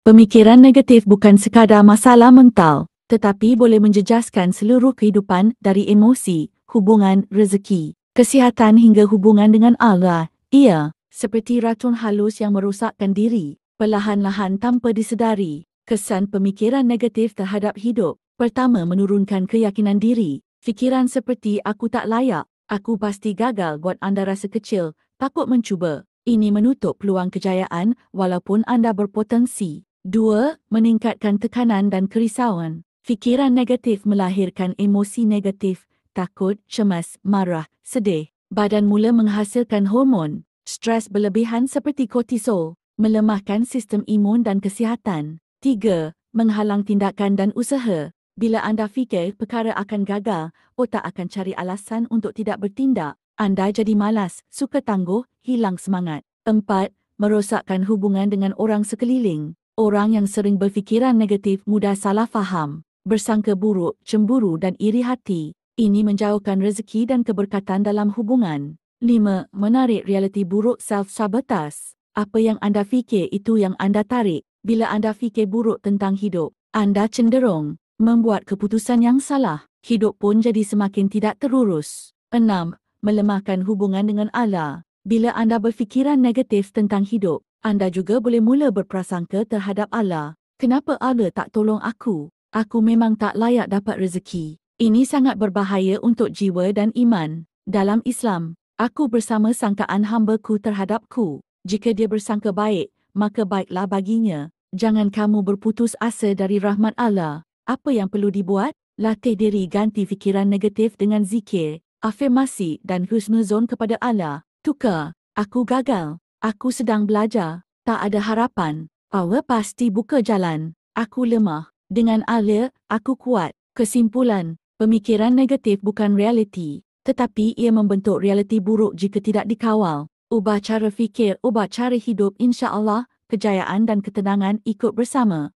Pemikiran negatif bukan sekadar masalah mental, tetapi boleh menjejaskan seluruh kehidupan dari emosi, hubungan, rezeki, kesihatan hingga hubungan dengan Allah. Ia seperti racun halus yang merosakkan diri, perlahan-lahan tanpa disedari. Kesan pemikiran negatif terhadap hidup. Pertama, menurunkan keyakinan diri. Fikiran seperti aku tak layak, aku pasti gagal buat anda rasa kecil, takut mencuba. Ini menutup peluang kejayaan walaupun anda berpotensi. 2. Meningkatkan tekanan dan kerisauan. Fikiran negatif melahirkan emosi negatif, takut, cemas, marah, sedih. Badan mula menghasilkan hormon stres berlebihan seperti kortisol, melemahkan sistem imun dan kesihatan. 3. Menghalang tindakan dan usaha. Bila anda fikir perkara akan gagal, otak akan cari alasan untuk tidak bertindak. Anda jadi malas, suka tangguh, hilang semangat. 4. Merosakkan hubungan dengan orang sekeliling. Orang yang sering berfikiran negatif mudah salah faham, bersangka buruk, cemburu dan iri hati. Ini menjauhkan rezeki dan keberkatan dalam hubungan. 5. Menarik realiti buruk self-sabotage. Apa yang anda fikir itu yang anda tarik. Bila anda fikir buruk tentang hidup, anda cenderung membuat keputusan yang salah. Hidup pun jadi semakin tidak terurus. 6. Melemahkan hubungan dengan Allah. Bila anda berfikiran negatif tentang hidup, anda juga boleh mula berprasangka terhadap Allah. Kenapa Allah tak tolong aku? Aku memang tak layak dapat rezeki. Ini sangat berbahaya untuk jiwa dan iman. Dalam Islam, aku bersama sangkaan hamba-Ku terhadapku. Jika dia bersangka baik, maka baiklah baginya. Jangan kamu berputus asa dari rahmat Allah. Apa yang perlu dibuat? Latih diri ganti fikiran negatif dengan zikir, afirmasi dan husnuzon kepada Allah. Tukar, aku gagal. Aku sedang belajar, tak ada harapan. Allah pasti buka jalan. Aku lemah. Dengan Allah, aku kuat. Kesimpulan, pemikiran negatif bukan realiti, tetapi ia membentuk realiti buruk jika tidak dikawal. Ubah cara fikir, ubah cara hidup, insya Allah, kejayaan dan ketenangan ikut bersama.